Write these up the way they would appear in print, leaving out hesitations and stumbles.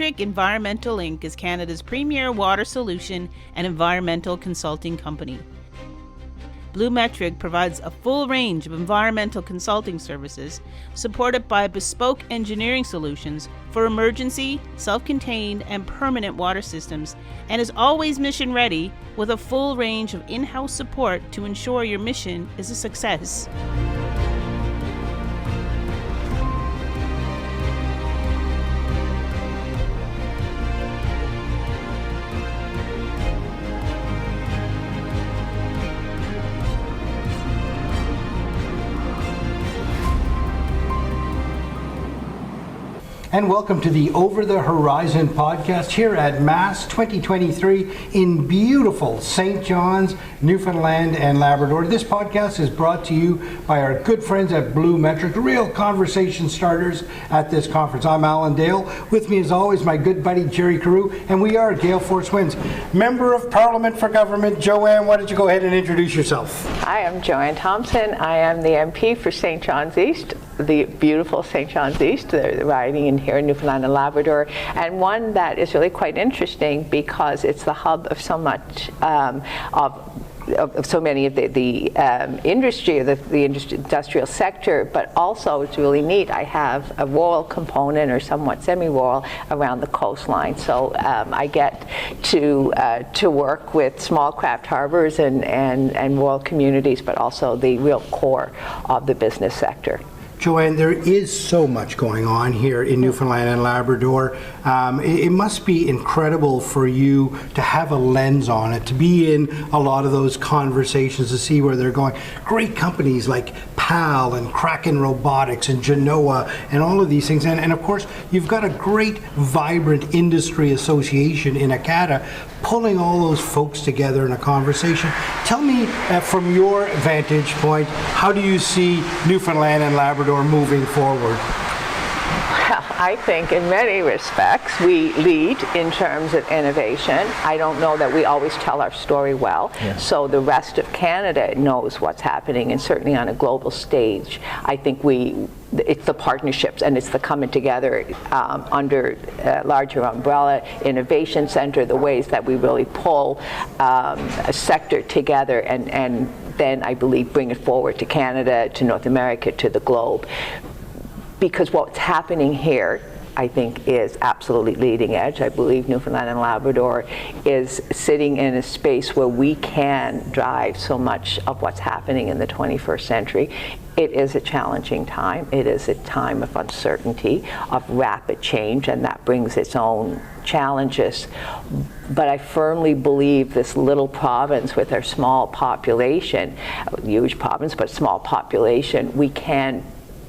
Metric Environmental Inc. is Canada's premier water solution and environmental consulting company. Blue Metric provides a full range of environmental consulting services supported by bespoke engineering solutions for emergency, self-contained, and permanent water systems, and is always mission ready with a full range of in-house support to ensure your mission is a success. And welcome to the Over the Horizon podcast here at Mass 2023 in beautiful St. John's, Newfoundland and Labrador. This podcast is brought to you by our good friends at Blue Metric, real conversation starters at this conference. I'm Alan Dale. With me as always, my good buddy Jerry Carew, and we are Gale Force Winds. Member of Parliament for Government, Joanne, why don't you go ahead and introduce yourself? Hi, I'm Joanne Thompson. I am the MP for St. John's East, the beautiful St. John's East, the riding in here in Newfoundland and Labrador, and one that is really quite interesting because it's the hub of so much of so many of the industry, the industrial sector, but also it's really neat. I have a rural component or somewhat semi-rural around the coastline, so I get to work with small craft harbors and rural communities, but also the real core of the business sector. Joanne, there is so much going on here in Newfoundland and Labrador. It must be incredible for you to have a lens on it, to be in a lot of those conversations, to see where they're going. Great companies like PAL and Kraken Robotics and Genoa and all of these things. And of course, you've got a great, vibrant industry association in Acada pulling all those folks together in a conversation. Tell me, from your vantage point, how do you see Newfoundland and Labrador moving forward? Well, I think in many respects we lead in terms of innovation. I don't know that we always tell our story well, so the rest of Canada knows what's happening, and certainly on a global stage, I think it's the partnerships and it's the coming together under a larger umbrella, innovation center, the ways that we really pull a sector together and then I believe bring it forward to Canada, to North America, to the globe. Because what's happening here, I think, is absolutely leading edge. I believe Newfoundland and Labrador is sitting in a space where we can drive so much of what's happening in the 21st century. It is a challenging time. It is a time of uncertainty, of rapid change, and that brings its own challenges. But I firmly believe this little province with our small population, huge province, but small population, we can,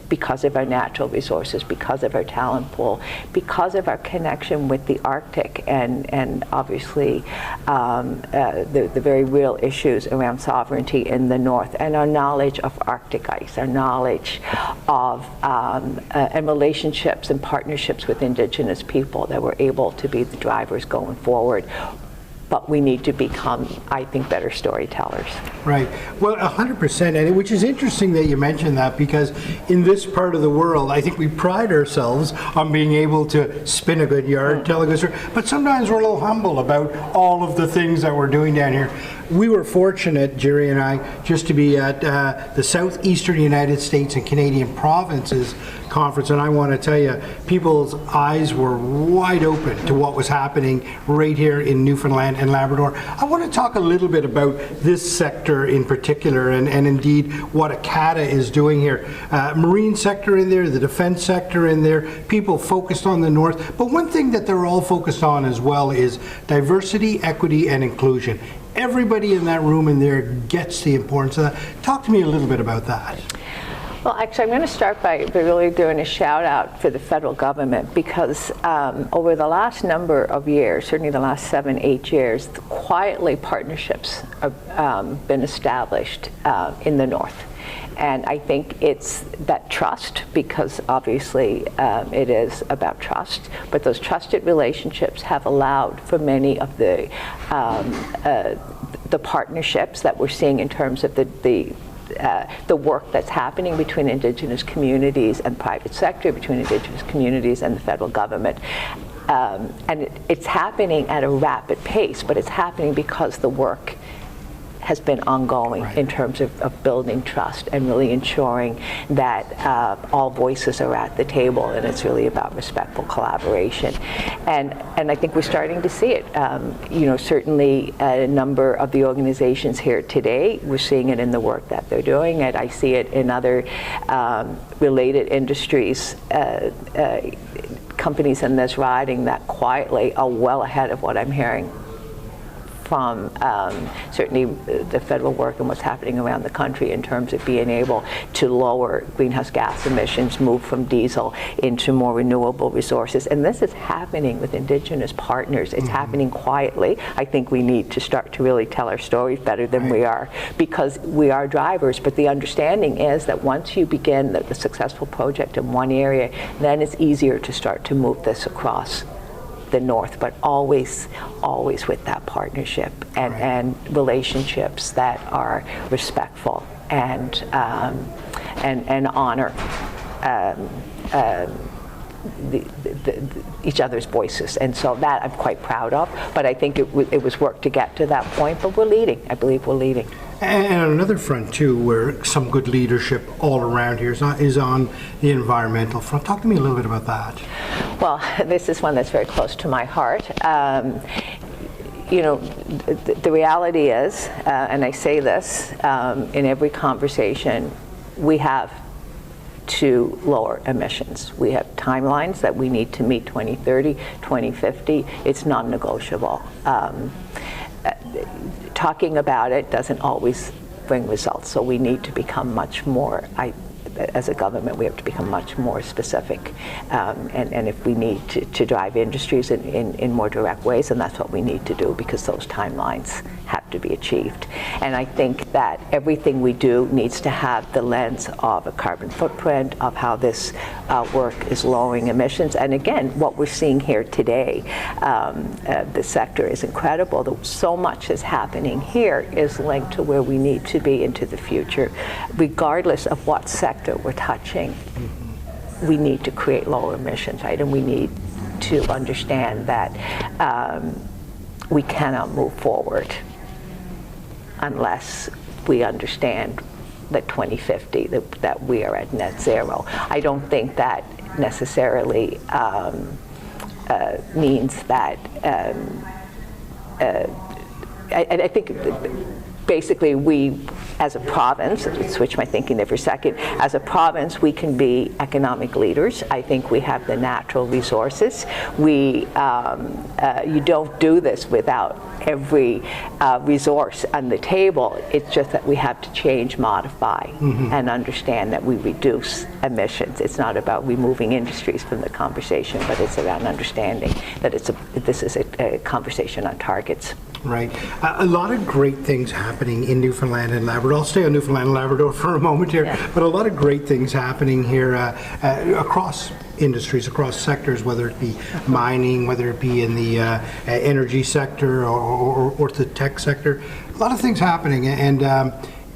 because of our natural resources, because of our talent pool, because of our connection with the Arctic and obviously the very real issues around sovereignty in the north, and our knowledge of Arctic ice, our knowledge of and relationships and partnerships with Indigenous people, that we're able to be the drivers going forward. But we need to become, I think, better storytellers. Right. Well, 100%, and which is interesting that you mentioned that, because in this part of the world, I think we pride ourselves on being able to spin a good yarn, tell a good story, but sometimes we're a little humble about all of the things that we're doing down here. We were fortunate, Jerry and I, just to be at the Southeastern United States and Canadian Provinces Conference, and I want to tell you, people's eyes were wide open to what was happening right here in Newfoundland and Labrador. I want to talk a little bit about this sector in particular, and indeed what Acada is doing here. Marine sector in there, the defense sector in there, people focused on the north, but one thing that they're all focused on as well is diversity, equity, and inclusion. Everybody in that room in there gets the importance of that. Talk to me a little bit about that. Well, actually, I'm going to start by really doing a shout out for the federal government, because over the last number of years, certainly the last 7-8 years, quietly partnerships have been established in the north. And I think it's that trust, because obviously it is about trust, but those trusted relationships have allowed for many of the partnerships that we're seeing in terms of the work that's happening between Indigenous communities and private sector, between Indigenous communities and the federal government. and it's happening at a rapid pace, but it's happening because the work has been ongoing in terms of building trust and really ensuring that all voices are at the table, and it's really about respectful collaboration. And I think we're starting to see it. Certainly a number of the organizations here today, we're seeing it in the work that they're doing, and I see it in other related industries, companies in this riding that quietly are well ahead of what I'm hearing from certainly the federal work and what's happening around the country in terms of being able to lower greenhouse gas emissions, move from diesel into more renewable resources. And this is happening with Indigenous partners. It's happening quietly. I think we need to start to really tell our stories better than we are, because we are drivers. But the understanding is that once you begin the successful project in one area, then it's easier to start to move this across the north, but always with that partnership and relationships that are respectful and honor each other's voices. And so that I'm quite proud of, but I think it was work to get to that point, but we're leading. I believe we're leading. And on another front too, where some good leadership all around here is on the environmental front. Talk to me a little bit about that. Well, this is one that's very close to my heart. The reality is, and I say this in every conversation, we have to lower emissions. We have timelines that we need to meet: 2030, 2050. It's non-negotiable. Talking about it doesn't always bring results, so we need to become much more, as a government, we have to become much more specific. And if we need to drive industries in more direct ways, then that's what we need to do, because those timelines have to be achieved. And I think that everything we do needs to have the lens of a carbon footprint, of how this work is lowering emissions. And again, what we're seeing here today, the sector is incredible. So much is happening here is linked to where we need to be into the future, regardless of what sector we're touching. We need to create lower emissions, right? And we need to understand that we cannot move forward unless we understand that 2050, that we are at net zero. I don't think that necessarily means that I think basically we, as a province, switch my thinking there for a second, as a province we can be economic leaders. I think we have the natural resources. You don't do this without every resource on the table. It's just that we have to change, modify, and understand that we reduce emissions. It's not about removing industries from the conversation, but it's around understanding that this is a conversation on targets. Right. A lot of great things happening in Newfoundland and Labrador. I'll stay on Newfoundland and Labrador for a moment here, but a lot of great things happening here across industries, across sectors, whether it be mining, whether it be in the energy sector or the tech sector. A lot of things happening, and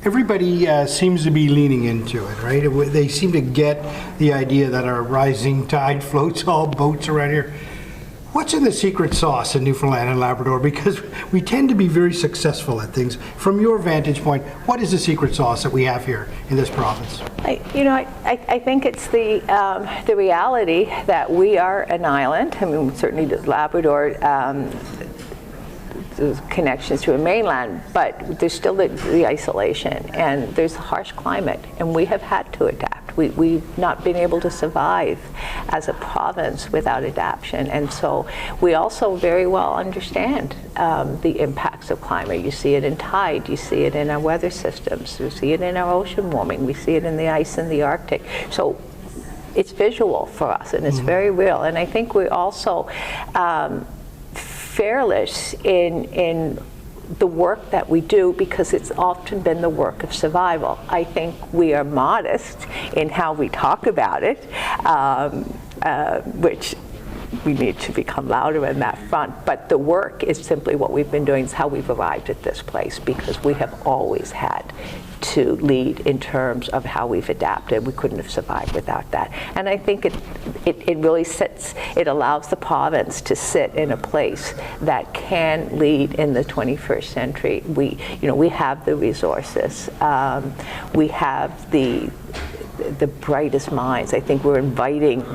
everybody seems to be leaning into it, right? They seem to get the idea that our rising tide floats all boats around here. What's in the secret sauce in Newfoundland and Labrador? Because we tend to be very successful at things. From your vantage point, what is the secret sauce that we have here in this province? I think it's the reality that we are an island. I mean, certainly Labrador, there's connections to a mainland, but there's still the isolation, and there's a harsh climate, and we have had to adapt. We've not been able to survive as a province without adaptation, and so we also very well understand the impacts of climate. You see it in tide, you see it in our weather systems, you see it in our ocean warming, we see it in the ice in the Arctic. So it's visual for us, and it's very real. And I think we also fearless in the work that we do, because it's often been the work of survival. I think we are modest in how we talk about it, which we need to become louder in that front. But the work is simply what we've been doing. It's how we've arrived at this place, because we have always had to lead in terms of how we've adapted. We couldn't have survived without that. And I think it really it allows the province to sit in a place that can lead in the 21st century. We have the resources. We have the brightest minds. I think we're inviting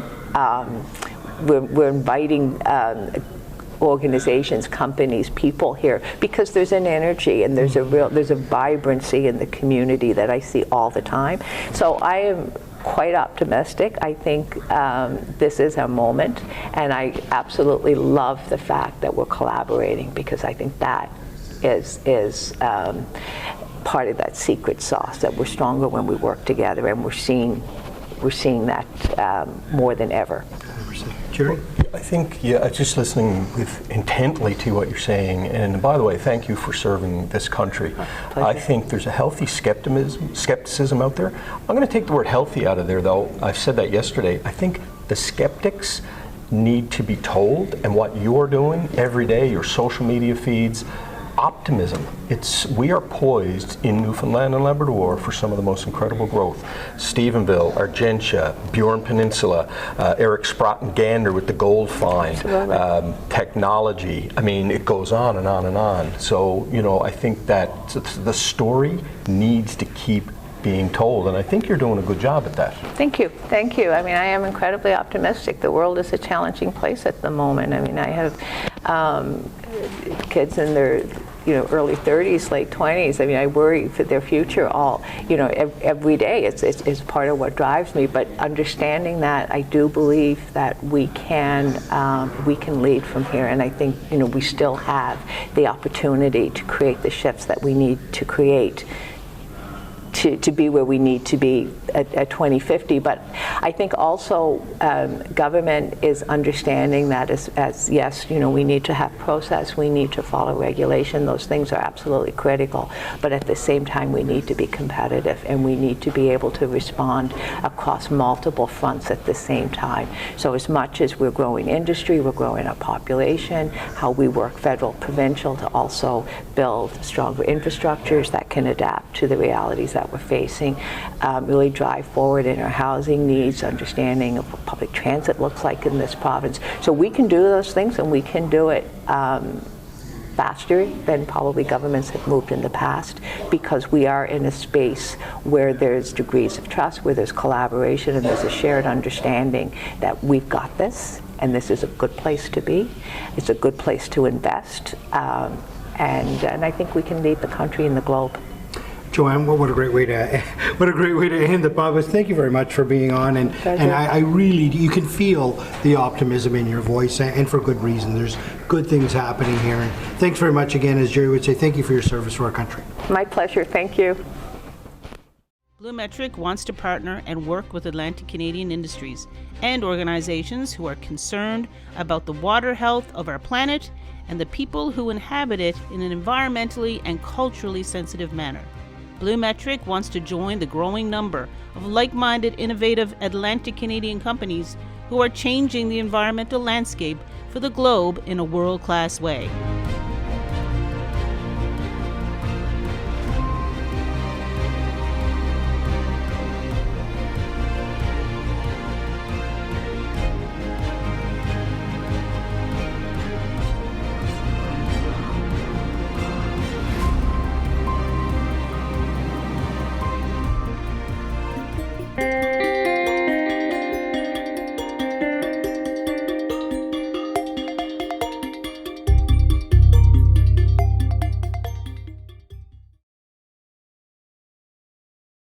organizations, companies, people here, because there's an energy and there's a vibrancy in the community that I see all the time. So I am quite optimistic. I think this is a moment, and I absolutely love the fact that we're collaborating, because I think that is part of that secret sauce, that we're stronger when we work together, and we're seeing that more than ever. Jerry? I think, just listening intently to what you're saying, and by the way, thank you for serving this country. I think there's a healthy skepticism out there. I'm going to take the word healthy out of there, though. I've said that yesterday. I think the skeptics need to be told, and what you're doing every day, your social media feeds, optimism. We are poised in Newfoundland and Labrador for some of the most incredible growth. Stephenville, Argentia, Burin Peninsula, Eric Sprott and Gander with the gold find, technology. I mean, it goes on and on and on. So, I think that the story needs to keep being told, and I think you're doing a good job at that. Thank you. I mean, I am incredibly optimistic. The world is a challenging place at the moment. I mean, I have kids in their early 30s, late 20s. I mean, I worry for their future every day. It's part of what drives me. But understanding that, I do believe that we can lead from here. And I think we still have the opportunity to create the shifts that we need to create to be where we need to be at 2050. But I think also government is understanding that as yes, we need to have process, we need to follow regulation. Those things are absolutely critical. But at the same time, we need to be competitive, and we need to be able to respond across multiple fronts at the same time. So as much as we're growing industry, we're growing our population, how we work federal, provincial, to also build stronger infrastructures that can adapt to the realities that we're facing, really drive forward in our housing needs, understanding of what public transit looks like in this province. So we can do those things, and we can do it faster than probably governments have moved in the past, because we are in a space where there's degrees of trust, where there's collaboration, and there's a shared understanding that we've got this, and this is a good place to be. It's a good place to invest, and I think we can lead the country and the globe. Joanne, what a great way to end the podcast. Thank you very much for being on, and I really, you can feel the optimism in your voice, and for good reason. There's good things happening here, and thanks very much again. As Jerry would say, thank you for your service to our country. My pleasure. Thank you. BluMetric wants to partner and work with Atlantic Canadian industries and organizations who are concerned about the water health of our planet and the people who inhabit it in an environmentally and culturally sensitive manner. BluMetric wants to join the growing number of like-minded, innovative Atlantic Canadian companies who are changing the environmental landscape for the globe in a world-class way.